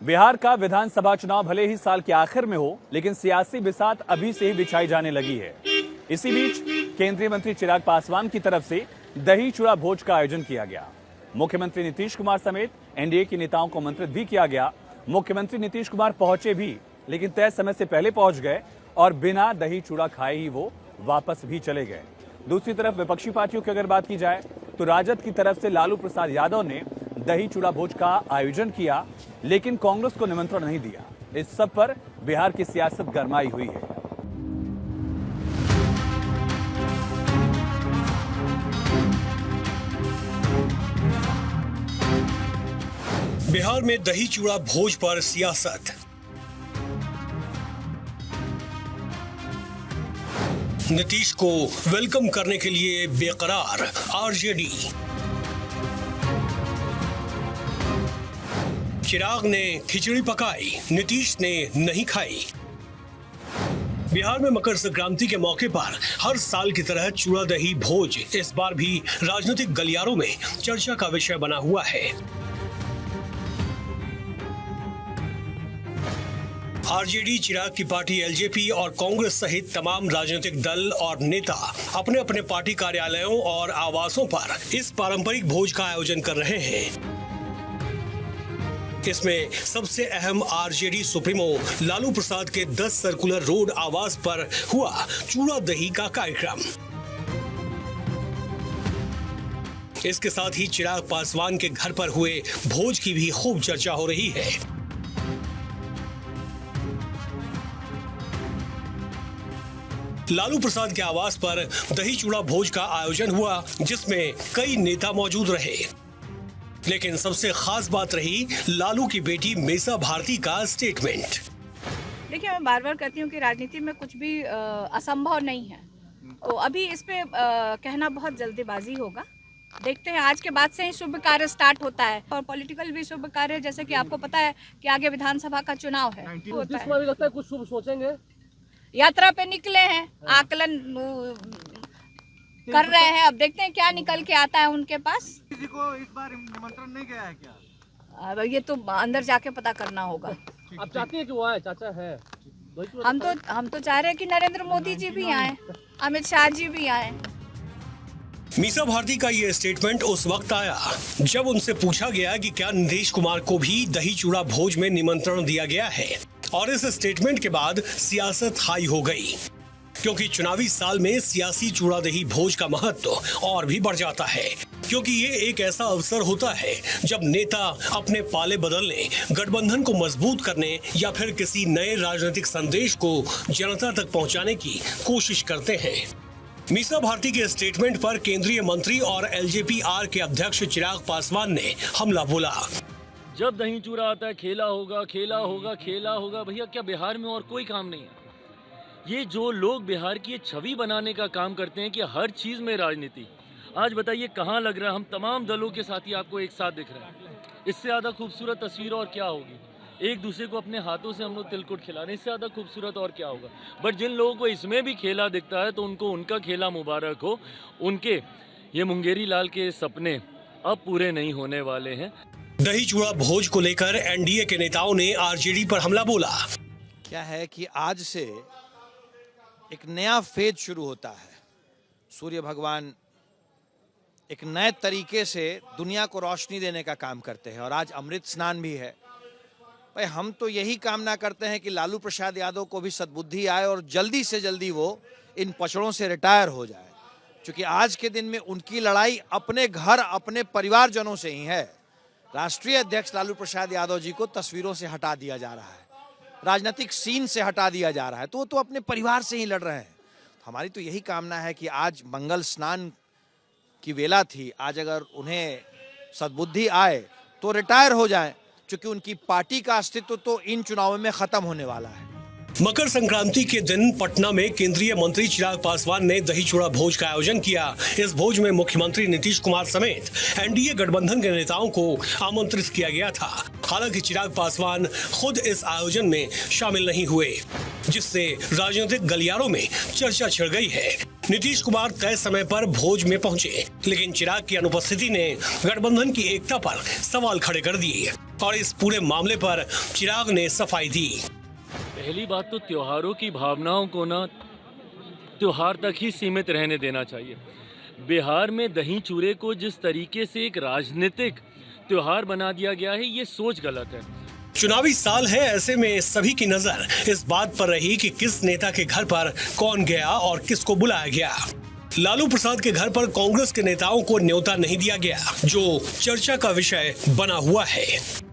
बिहार का विधानसभा चुनाव भले ही साल के आखिर में हो, लेकिन सियासी बिसात अभी से ही बिछाई जाने लगी है। इसी बीच केंद्रीय मंत्री चिराग पासवान की तरफ से दही चूड़ा भोज का आयोजन किया गया। मुख्यमंत्री नीतीश कुमार समेत एनडीए के नेताओं को आमंत्रित भी किया गया। मुख्यमंत्री नीतीश कुमार पहुंचे भी, लेकिन तय समय से पहले पहुंच गए और बिना दही चूड़ा खाए ही वो वापस भी चले गए। दूसरी तरफ विपक्षी पार्टियों की अगर बात की जाए तो राजद की तरफ से लालू प्रसाद यादव ने दही चूड़ा भोज का आयोजन किया, लेकिन कांग्रेस को निमंत्रण नहीं दिया। इस सब पर बिहार की सियासत गरमाई हुई है। बिहार में दही चूड़ा भोज पर सियासत। नीतीश को वेलकम करने के लिए बेकरार आरजेडी। चिराग ने खिचड़ी पकाई, नीतीश ने नहीं खाई। बिहार में मकर संक्रांति के मौके पर हर साल की तरह चूड़ा दही भोज इस बार भी राजनीतिक गलियारों में चर्चा का विषय बना हुआ है। आरजेडी, चिराग की पार्टी एलजेपी और कांग्रेस सहित तमाम राजनीतिक दल और नेता अपने अपने पार्टी कार्यालयों और आवासों पर इस पारंपरिक भोज का आयोजन कर रहे हैं। इसमें सबसे अहम आरजेडी सुप्रीमो लालू प्रसाद के 10 सर्कुलर रोड आवास पर हुआ चूड़ा दही का कार्यक्रम। इसके साथ ही चिराग पासवान के घर पर हुए भोज की भी खूब चर्चा हो रही है। लालू प्रसाद के आवास पर दही चूड़ा भोज का आयोजन हुआ, जिसमें कई नेता मौजूद रहे, लेकिन सबसे खास बात रही लालू की बेटी मीसा भारती का स्टेटमेंट। देखिए, मैं बार बार कहती हूँ कि राजनीति में कुछ भी असंभव नहीं है। तो अभी इस पे कहना बहुत जल्दीबाजी होगा। देखते हैं, आज के बाद से ही शुभ कार्य स्टार्ट होता है और पॉलिटिकल भी शुभ कार्य, जैसे कि आपको पता है कि आगे विधानसभा का चुनाव है। होता है। लगता है कुछ शुभ सोचेंगे। यात्रा पे निकले हैं, आकलन कर रहे हैं। अब देखते हैं क्या निकल के आता है उनके पास। किसी को इस बार निमंत्रण नहीं गया है क्या? अब ये तो अंदर जाके पता करना होगा। आप चाहती है कि वो आए? चाचा है। हम तो चाह रहे हैं कि नरेंद्र मोदी जी भी आए, अमित शाह जी भी आए। मीसा भारती का ये स्टेटमेंट उस वक्त आया जब उनसे पूछा गया कि क्या नीतीश कुमार को भी दही चूड़ा भोज में निमंत्रण दिया गया है, और इस स्टेटमेंट के बाद सियासत हाई हो गई, क्योंकि चुनावी साल में सियासी चूड़ा दही भोज का महत्व और भी बढ़ जाता है, क्योंकि ये एक ऐसा अवसर होता है जब नेता अपने पाले बदलने, गठबंधन को मजबूत करने या फिर किसी नए राजनीतिक संदेश को जनता तक पहुंचाने की कोशिश करते हैं। मीसा भारती के स्टेटमेंट पर केंद्रीय मंत्री और एलजेपी आर के अध्यक्ष चिराग पासवान ने हमला बोला। जब दही चूड़ा आता है, खेला होगा, खेला होगा, खेला होगा। भैया, क्या बिहार में और कोई काम नहीं है? ये जो लोग बिहार की छवि बनाने का काम करते हैं कि हर चीज़ में राजनीति, आज बताइए कहाँ लग रहा है? हम तमाम दलों के साथी आपको एक साथ दिख रहे हैं। इससे ज़्यादा खूबसूरत तस्वीर और क्या होगी? एक दूसरे को अपने हाथों से हम लोग तिलकुट खिलाने, इससे ज़्यादा खूबसूरत और क्या होगा? बट जिन लोगों को इसमें भी खेला दिखता है तो उनको उनका खेला मुबारक हो। उनके ये मुंगेरी लाल के सपने अब पूरे नहीं होने वाले हैं। दही चूड़ा भोज को लेकर एनडीए के नेताओं ने आरजेडी पर हमला बोला। क्या है कि आज से एक नया फेज शुरू होता है। सूर्य भगवान एक नए तरीके से दुनिया को रोशनी देने का काम करते हैं और आज अमृत स्नान भी है। भाई, हम तो यही कामना करते हैं कि लालू प्रसाद यादव को भी सद्बुद्धि आए और जल्दी से जल्दी वो इन पचड़ों से रिटायर हो जाए, क्योंकि आज के दिन में उनकी लड़ाई अपने घर, अपने परिवारजनों से ही है। राष्ट्रीय अध्यक्ष लालू प्रसाद यादव जी को तस्वीरों से हटा दिया जा रहा है, राजनीतिक सीन से हटा दिया जा रहा है, तो वो तो अपने परिवार से ही लड़ रहे हैं। हमारी तो यही कामना है कि आज मंगल स्नान की वेला थी, आज अगर उन्हें सद्बुद्धि आए तो रिटायर हो जाएं, क्योंकि उनकी पार्टी का अस्तित्व तो इन चुनावों में खत्म होने वाला है। मकर संक्रांति के दिन पटना में केंद्रीय मंत्री चिराग पासवान ने दही चूड़ा भोज का आयोजन किया। इस भोज में मुख्यमंत्री नीतीश कुमार समेत एनडीए गठबंधन के नेताओं को आमंत्रित किया गया था। हालांकि चिराग पासवान खुद इस आयोजन में शामिल नहीं हुए, जिससे राजनीतिक गलियारों में चर्चा छिड़ गई है। नीतीश कुमार तय समय पर भोज में पहुंचे, लेकिन चिराग की अनुपस्थिति ने गठबंधन की एकता पर सवाल खड़े कर दिए। और इस पूरे मामले पर चिराग ने सफाई दी। पहली बात तो त्योहारों की भावनाओं को ना त्योहार तक ही सीमित रहने देना चाहिए। बिहार में दही चूरे को जिस तरीके से एक राजनीतिक त्योहार बना दिया गया है, ये सोच गलत है। चुनावी साल है, ऐसे में सभी की नजर इस बात पर रही कि किस नेता के घर पर कौन गया और किसको बुलाया गया। लालू प्रसाद के घर पर कांग्रेस के नेताओं को न्योता नहीं दिया गया, जो चर्चा का विषय बना हुआ है।